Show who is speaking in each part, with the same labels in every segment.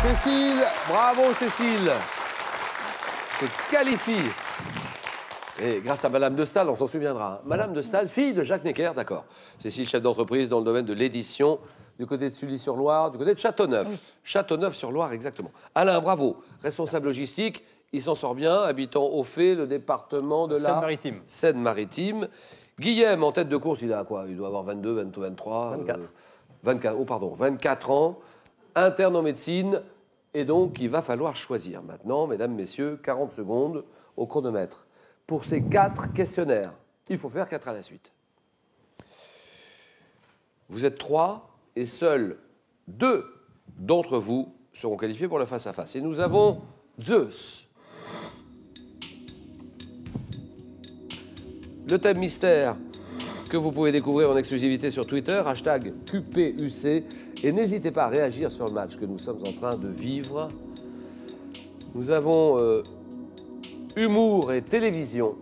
Speaker 1: Cécile, bravo Cécile. Se qualifie. Et grâce à Madame de Staël, on s'en souviendra. Madame de Staël, fille de Jacques Necker, d'accord. Cécile, chef d'entreprise dans le domaine de l'édition, du côté de Sully-sur-Loire, du côté de Châteauneuf. Oui. Châteauneuf-sur-Loire, exactement. Alain, bravo. Responsable logistique, il s'en sort bien, habitant au fait, le département de la
Speaker 2: Seine-Maritime.
Speaker 1: Seine-Maritime. Guillaume, en tête de course, il a quoi? Il doit avoir 22, 23...
Speaker 2: 24.
Speaker 1: 24 ans, interne en médecine, et donc il va falloir choisir. Maintenant, mesdames, messieurs, 40 secondes au chronomètre. Pour ces 4 questionnaires, il faut faire 4 à la suite. Vous êtes 3 et seuls 2 d'entre vous seront qualifiés pour le face-à-face. Et nous avons Zeus. Le thème mystère que vous pouvez découvrir en exclusivité sur Twitter, hashtag QPUC. Et n'hésitez pas à réagir sur le match que nous sommes en train de vivre. Nous avons humour et télévision.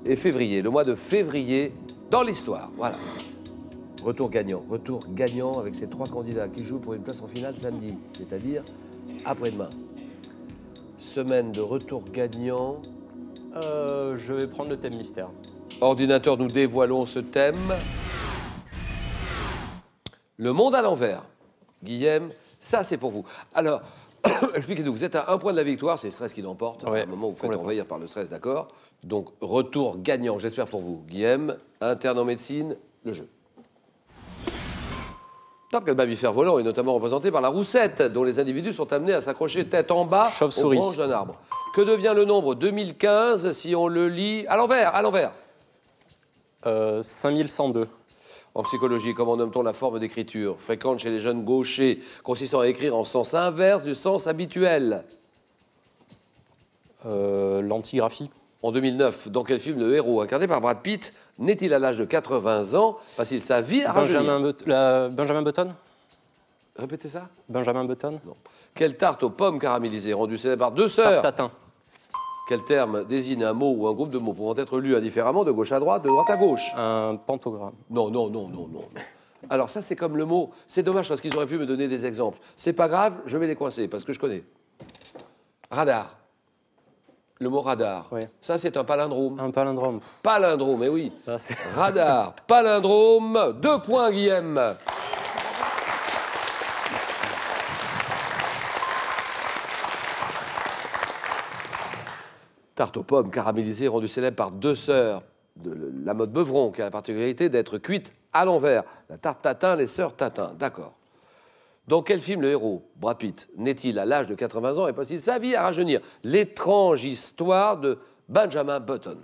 Speaker 1: Et février, le mois de février dans l'histoire. Voilà. Retour gagnant avec ces 3 candidats qui jouent pour une place en finale samedi, c'est-à-dire après-demain. Semaine de retour gagnant.
Speaker 2: Je vais prendre le thème mystère.
Speaker 1: Ordinateur, nous dévoilons ce thème. Le monde à l'envers. Guillaume, ça c'est pour vous. Alors, expliquez-nous, vous êtes à 1 point de la victoire, c'est le stress qui l'emporte.
Speaker 2: Ouais,
Speaker 1: à un moment, vous faites envahir par le stress, d'accord? Donc, retour gagnant, j'espère pour vous. Guillaume, interne en médecine, le jeu. Top, quel mammifère volant est notamment représenté par la roussette, dont les individus sont amenés à s'accrocher tête en bas aux branches d'un arbre. Que devient le nombre 2015 si on le lit à l'envers,
Speaker 2: 5102.
Speaker 1: En psychologie, comment nomme-t-on la forme d'écriture fréquente chez les jeunes gauchers, consistant à écrire en sens inverse du sens habituel?
Speaker 2: L'antigraphie.
Speaker 1: En 2009, dans quel film le héros, incarné par Brad Pitt, n'est-il à l'âge de 80 ans? Passe-t-il sa vie à rajeunir?
Speaker 2: Benjamin Button.
Speaker 1: Répétez ça.
Speaker 2: Benjamin Button.
Speaker 1: Non. Quelle tarte aux pommes caramélisées, rendue célèbre par 2 sœurs?
Speaker 2: Tarte tatin.
Speaker 1: Quel terme désigne un mot ou un groupe de mots pouvant être lus indifféremment de gauche à droite, de droite à gauche?
Speaker 2: Un pantogramme.
Speaker 1: Non. Alors ça, c'est comme le mot. C'est dommage parce qu'ils auraient pu me donner des exemples. C'est pas grave, je vais les coincer parce que je connais. Radar. Le mot radar.
Speaker 2: Oui.
Speaker 1: Ça, c'est un palindrome.
Speaker 2: Un palindrome.
Speaker 1: Palindrome, eh oui.
Speaker 2: Ah,
Speaker 1: Radar, palindrome, 2 points, Guillaume. Tarte aux pommes caramélisée rendue célèbre par 2 sœurs de la mode Beuvron, qui a la particularité d'être cuite à l'envers. La tarte tatin, les sœurs tatin. D'accord. Dans quel film le héros, Brad Pitt, naît-il à l'âge de 80 ans et passe-t-il sa vie à rajeunir? L'étrange histoire de Benjamin Button.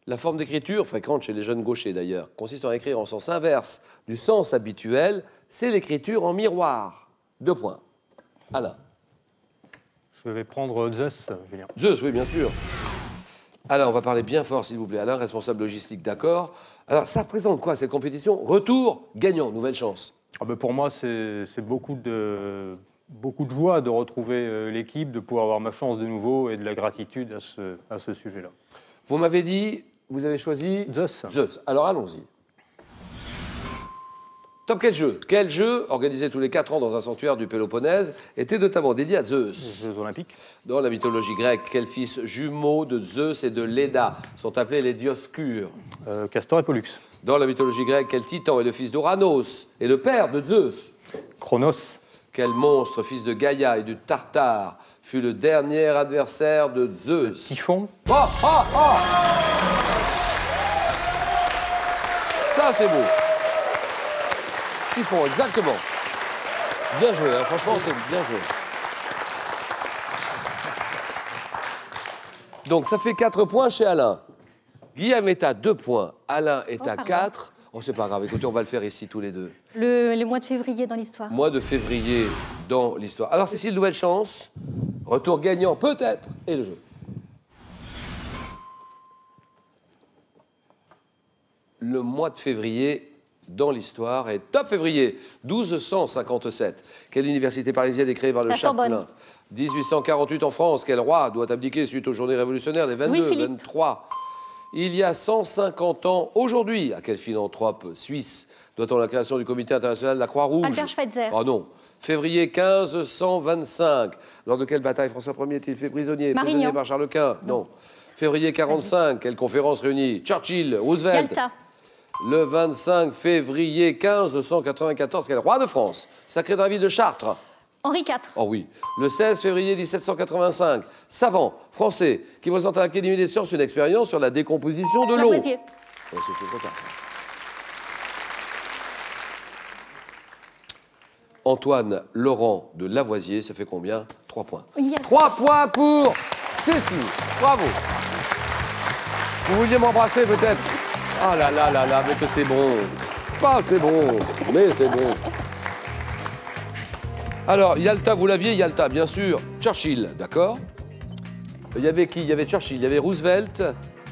Speaker 1: La forme d'écriture, fréquente chez les jeunes gauchers d'ailleurs, consistant à écrire en sens inverse du sens habituel, c'est l'écriture en miroir. 2 points. Alain.
Speaker 2: Je vais prendre Zeus, Julien.
Speaker 1: Zeus, oui, bien sûr. Alors, on va parler bien fort, s'il vous plaît. Alain, responsable logistique, d'accord. Alors, ça représente quoi, cette compétition? Retour gagnant, nouvelle chance.
Speaker 2: Pour moi, c'est beaucoup de joie de retrouver l'équipe, de pouvoir avoir ma chance de nouveau et de la gratitude à ce sujet-là.
Speaker 1: Vous m'avez dit, vous avez choisi
Speaker 2: Zeus.
Speaker 1: Zeus. Alors, allons-y. Top, quel jeu? Quel jeu, organisé tous les 4 ans dans un sanctuaire du Péloponnèse, était notamment dédié à Zeus?
Speaker 2: Les Jeux Olympiques.
Speaker 1: Dans la mythologie grecque, quels fils jumeaux de Zeus et de Léda sont appelés les Dioscures?
Speaker 2: Castor et Pollux.
Speaker 1: Dans la mythologie grecque, quel titan est le fils d'Ouranos et le père de Zeus?
Speaker 2: Chronos.
Speaker 1: Quel monstre, fils de Gaïa et du Tartare, fut le dernier adversaire de Zeus?
Speaker 2: Typhon.
Speaker 1: Ça, c'est beau. Typhon, exactement. Bien joué, hein. Franchement, c'est bien joué. Donc, ça fait 4 points chez Alain. Guillaume est à 2 points. Alain est à 4. Oh, c'est pas grave. Écoutez, on va le faire ici, tous les deux.
Speaker 3: Le mois de février dans l'histoire.
Speaker 1: Mois de février dans l'histoire. Alors, Cécile, nouvelle chance. Retour gagnant, peut-être. Et le jeu. Le mois de février dans l'histoire est top février, 1257. Quelle université parisienne est créée par le Châtelain? 1848 en France. Quel roi doit abdiquer suite aux journées révolutionnaires des 22, 23? Il y a 150 ans, aujourd'hui, à quel philanthrope suisse doit-on la création du comité international de la Croix-Rouge?
Speaker 3: Albert Schweitzer.
Speaker 1: Oh non. Février 1525. Lors de quelle bataille François Ier est-il fait prisonnier?
Speaker 3: Marignan.
Speaker 1: Prisonnier par Charles Quint? Non. Février 45, quelle conférence réunit Churchill, Roosevelt?
Speaker 3: Yalta.
Speaker 1: Le 25 février 1594, quel roi de France? Sacré David de Chartres?
Speaker 3: Henri IV.
Speaker 1: Oh oui. Le 16 février 1785, savant français qui présente à l'Académie des sciences une expérience sur la décomposition de l'eau.
Speaker 3: Lavoisier.
Speaker 1: Ouais, c'est trop tard. Antoine Laurent de Lavoisier, ça fait combien? 3 points.
Speaker 3: Yes.
Speaker 1: 3 points pour Cécile. Bravo. Vous vouliez m'embrasser peut-être? Ah là là là là, mais que c'est bon. Ah, c'est bon, mais c'est bon. Alors, Yalta, vous l'aviez, Yalta, bien sûr. Churchill, d'accord. Il y avait qui? Il y avait Churchill, il y avait Roosevelt,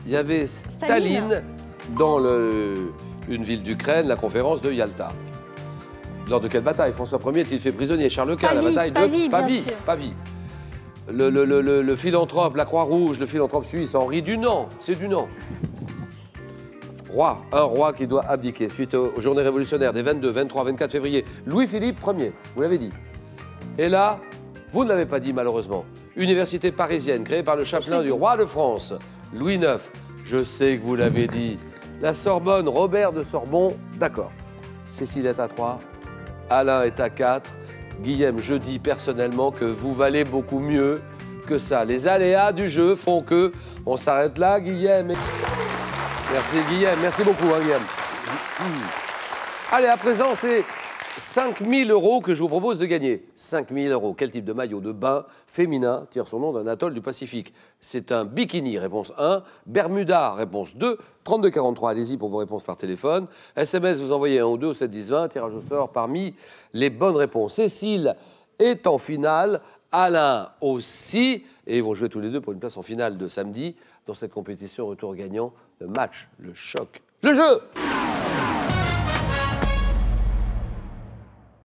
Speaker 1: il y avait Staline dans une ville d'Ukraine, la conférence de Yalta. Lors de quelle bataille François Ier est-il fait prisonnier? Charles Quint, la bataille de Pavie. Le philanthrope, la Croix-Rouge, le philanthrope suisse, Henri Dunant, c'est Dunant. Roi, un roi qui doit abdiquer suite aux journées révolutionnaires des 22, 23, 24 février. Louis-Philippe Ier, vous l'avez dit. Et là, vous ne l'avez pas dit malheureusement. Université parisienne créée par le chapelain du roi de France, Louis IX. Je sais que vous l'avez dit. La Sorbonne, Robert de Sorbon, d'accord. Cécile est à 3, Alain est à 4. Guillaume, je dis personnellement que vous valez beaucoup mieux que ça. Les aléas du jeu font que on s'arrête là, Guillaume. Merci Guillaume, merci beaucoup Guillaume. Allez, à présent, c'est 5 000 € que je vous propose de gagner. 5 000 €. Quel type de maillot de bain féminin tire son nom d'un atoll du Pacifique? C'est un bikini, réponse 1. Bermuda, réponse 2. 32 43, allez-y pour vos réponses par téléphone. SMS, vous envoyez 1 ou 2 au 7 10 20. Tirage au sort parmi les bonnes réponses. Cécile est en finale, Alain aussi. Et ils vont jouer tous les deux pour une place en finale de samedi dans cette compétition retour gagnant, le match, le choc, le jeu.